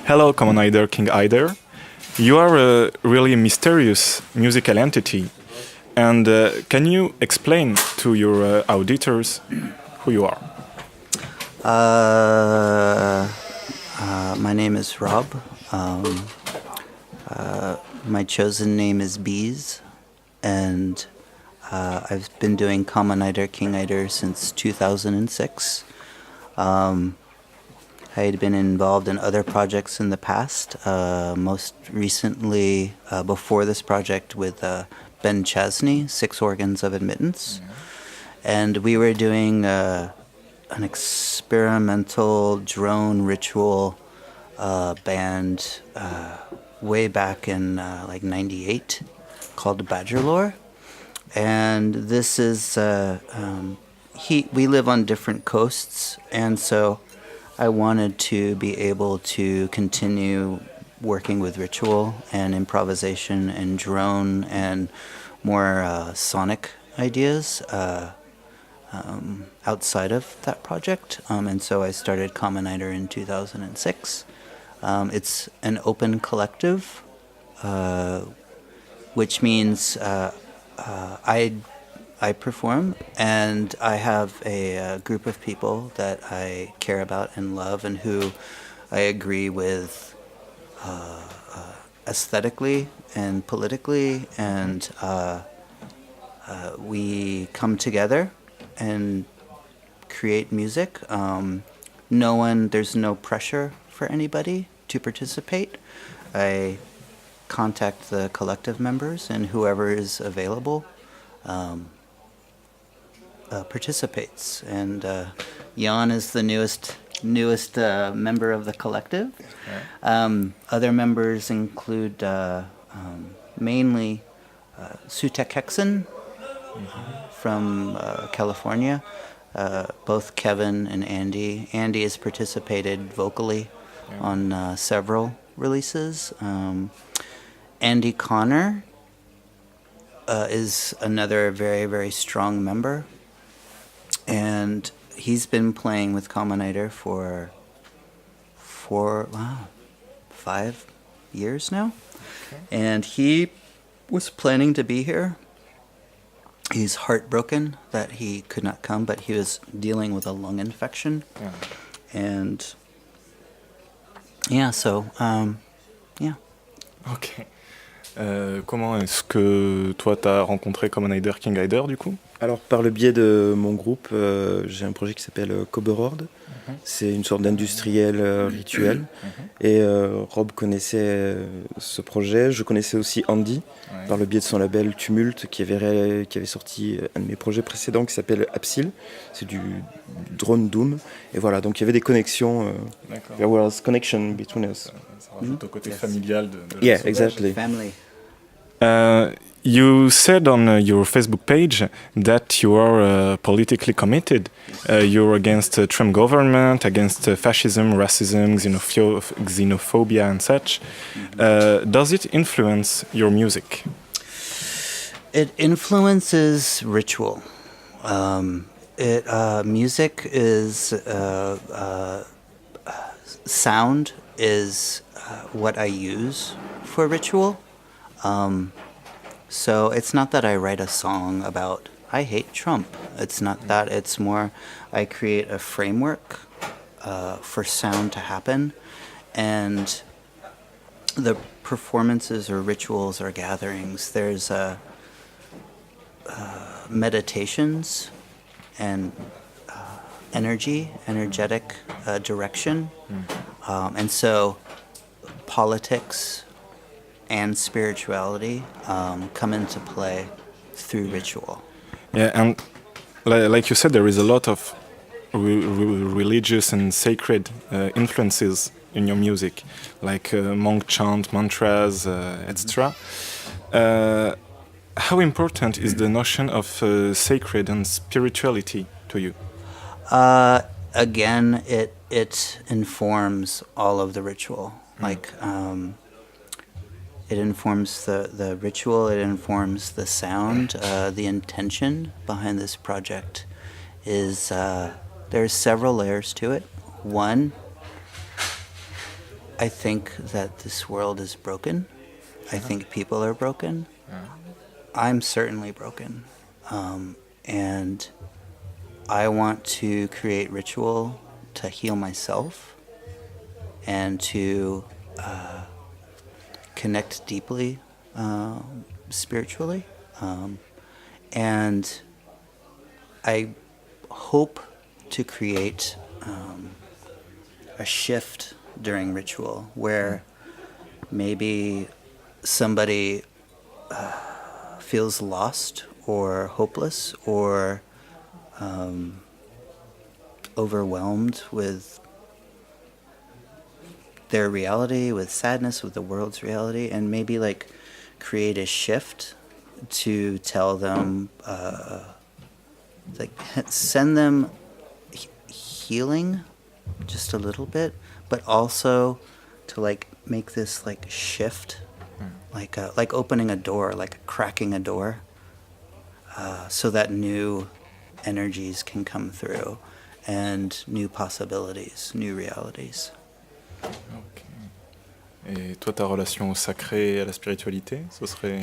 Hello, Common Eider, King Eider. You are a really mysterious musical entity. And can you explain to your auditors who you are? My name is Rob. My chosen name is Bees, and I've been doing Common Eider, King Eider since 2006. I had been involved in other projects in the past, most recently before this project with Ben Chesney, Six Organs of Admittance. And we were doing an experimental drone ritual band way back in like 98 called Badgerlore. And this is, we live on different coasts, and so I wanted to be able to continue working with ritual and improvisation and drone and more sonic ideas outside of that project. And so I started Common Eider in 2006. It's an open collective, which means I perform, and I have a group of people that I care about and love and who I agree with aesthetically and politically, and we come together and create music. There's no pressure for anybody to participate. I contact the collective members, and whoever is available participates. And Jan is the newest member of the collective. Other members include mainly Sutek Hexen from California, both Kevin and Andy. Andy has participated vocally on several releases. Andy Connor is another very, very strong member. And he's been playing with Common Eider for 5 years now. Okay. And he was planning to be here. He's heartbroken that he could not come, but he was dealing with a lung infection. Yeah. And Ok. Comment est-ce que toi t'as rencontré Common Eider, King Eider du coup? Alors par le biais de mon groupe, j'ai un projet qui s'appelle Coberord. C'est une sorte d'industriel rituel. Et Rob connaissait ce projet. Je connaissais aussi Andy par le biais de son label Tumult qui avait sorti un de mes projets précédents qui s'appelle Apsil. C'est du drone doom. Et voilà, donc il y avait des connexions. There was connection between us. Ça rajoute au côté familial de Yeah, exactly. Family. You said on your Facebook page that you are politically committed. You're against Trump government, against fascism, racism, xenophobia and such. Does it influence your music? It influences ritual. Music is sound is what I use for ritual. So it's not that I write a song about I hate Trump. It's not that. It's more I create a framework for sound to happen, and the performances or rituals or gatherings, there's meditations and energetic direction. And so politics and spirituality come into play through ritual. Yeah, and like you said, there is a lot of religious and sacred influences in your music, like monk chant, mantras, etc. How important is the notion of sacred and spirituality to you? Again, it informs all of the ritual. Like it informs the ritual, it informs the sound. The intention behind this project is there's several layers to it. One, I think that this world is broken. I think people are broken. I'm certainly broken. And I want to create ritual to heal myself and to connect deeply spiritually. And I hope to create a shift during ritual where maybe somebody feels lost or hopeless or overwhelmed with their reality, with sadness, with the world's reality, and maybe like create a shift to tell them, like send them healing just a little bit, but also to like make this like shift, like opening a door, like cracking a door, so that new energies can come through and new possibilities, new realities. Ok. Et toi, ta relation au sacré et à la spiritualité, ce serait...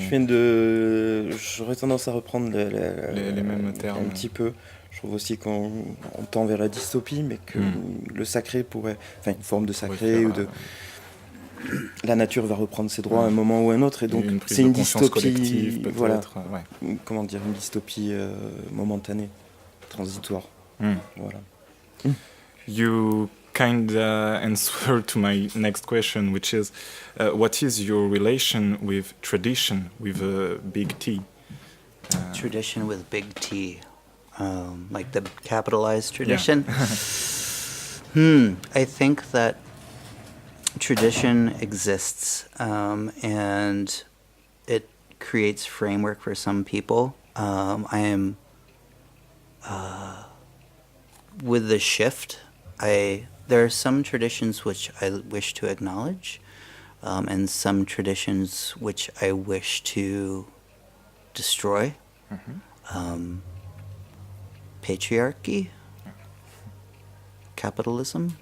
J'aurais tendance à reprendre les mêmes termes. Un petit peu. Je trouve aussi qu'on tend vers la dystopie, mais que le sacré pourrait... Enfin, une forme de sacré ou de... La nature va reprendre ses droits à un moment ou à un autre, et donc c'est une dystopie, voilà, comment dire, une dystopie momentanée, transitoire. Voilà. You kinda answer to my next question, which is, what is your relation with tradition, with a big T? Tradition with big T, like the capitalized tradition. Yeah. I think that tradition exists, and it creates framework for some people. I am with the shift. There are some traditions which I wish to acknowledge, and some traditions which I wish to destroy. Patriarchy, capitalism,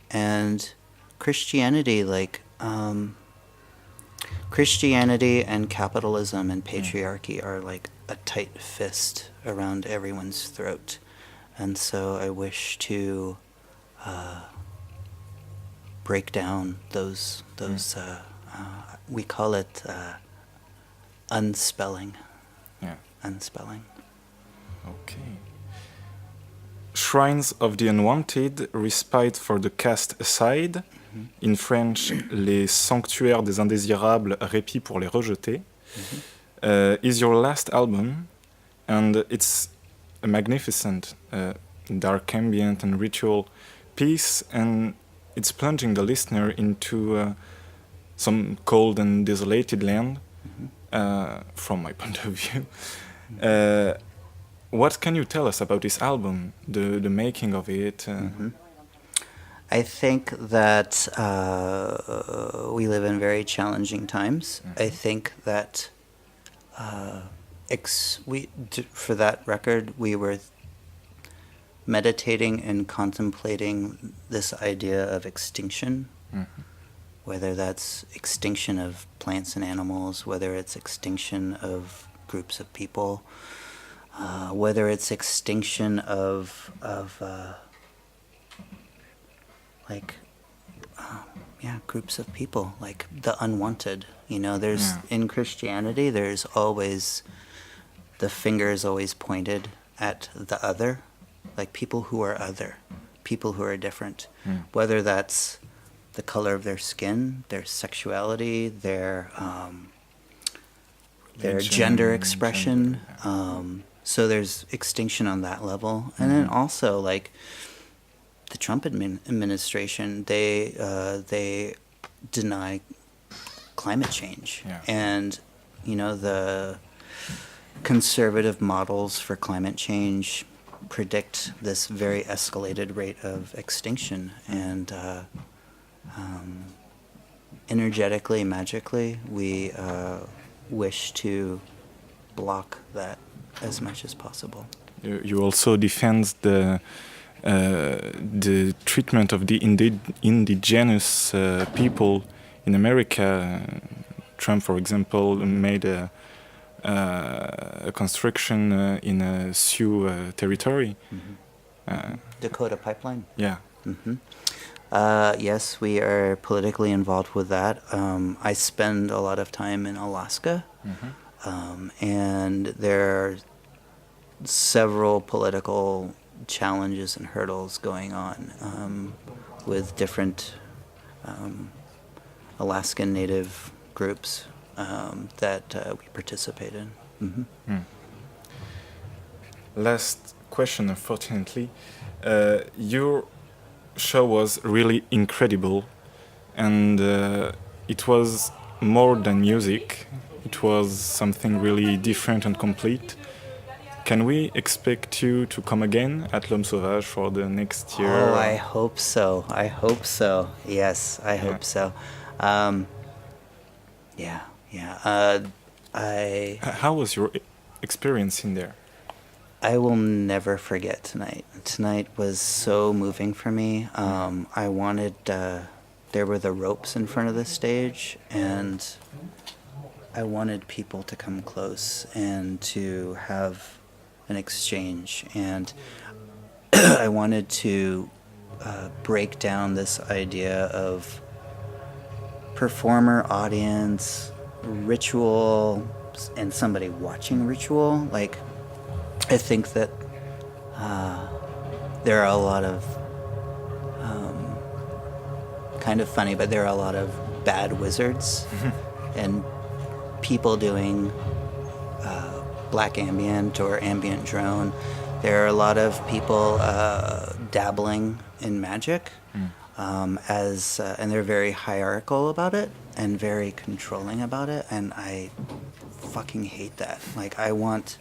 and Christianity, like Christianity and capitalism and patriarchy are like a tight fist around everyone's throat, and so I wish to break down those. We call it unspelling. Yeah. Unspelling. Okay. Shrines of the Unwanted, Respite for the Cast Aside. In French, Les Sanctuaires des Indésirables, Répit pour les Rejetés, is your last album, and it's a magnificent dark ambient and ritual piece, and it's plunging the listener into some cold and desolated land, from my point of view. What can you tell us about this album, the making of it? I think that we live in very challenging times. I think that for that record, we were meditating and contemplating this idea of extinction, whether that's extinction of plants and animals, whether it's extinction of groups of people, whether it's extinction of groups of people, like the unwanted. You know, there's in Christianity, there's always the finger is always pointed at the other, like people who are other, people who are different, whether that's the color of their skin, their sexuality, their gender expression. So there's extinction on that level, and then also like the Trump administration, they deny climate change, and you know the conservative models for climate change predict this very escalated rate of extinction, and energetically, magically, we wish to block that as much as possible. You also defend the treatment of the indigenous people in America. Trump, for example, made a construction in a Sioux territory. Dakota Pipeline. Yeah. Yes, we are politically involved with that. I spend a lot of time in Alaska, and there are several political challenges and hurdles going on with different Alaskan Native groups that we participate in. Last question, unfortunately. Your show was really incredible, and it was more than music. It was something really different and complete. Can we expect you to come again at L'Homme Sauvage for the next year? Oh, I hope so. I hope so. Yes, I hope so. How was your experience in there? I will never forget tonight. Tonight was so moving for me. I wanted, there were the ropes in front of the stage, and I wanted people to come close and to have an exchange. And I wanted to break down this idea of performer, audience, ritual, and somebody watching ritual. Like, I think that there are a lot of, kind of funny, but there are a lot of bad wizards and people doing black ambient or ambient drone. There are a lot of people dabbling in magic, and they're very hierarchical about it and very controlling about it, and I fucking hate that. Like, I want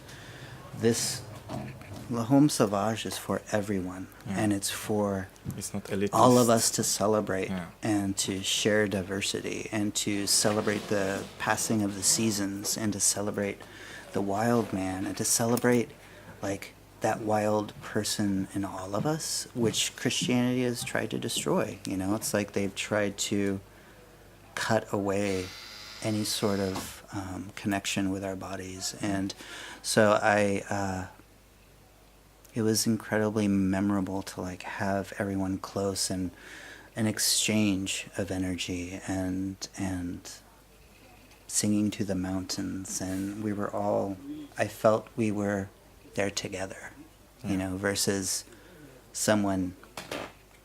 this. L'Homme Sauvage is for everyone, and it's for all of us to celebrate and to share diversity and to celebrate the passing of the seasons and to celebrate the wild man and to celebrate like that wild person in all of us, which Christianity has tried to destroy. You know, it's like they've tried to cut away any sort of connection with our bodies. And so it was incredibly memorable to like have everyone close and an exchange of energy and singing to the mountains, and we were all, I felt we were there together, you know, versus someone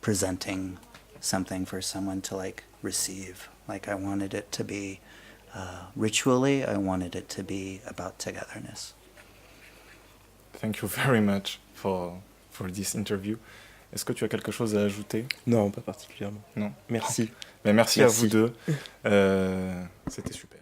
presenting something for someone to like receive. Like, I wanted it to be ritually, I wanted it to be about togetherness. Thank you very much for this interview. Est-ce que tu as quelque chose à ajouter? Non, pas particulièrement. Non. Merci. Mais merci à vous deux. C'était super.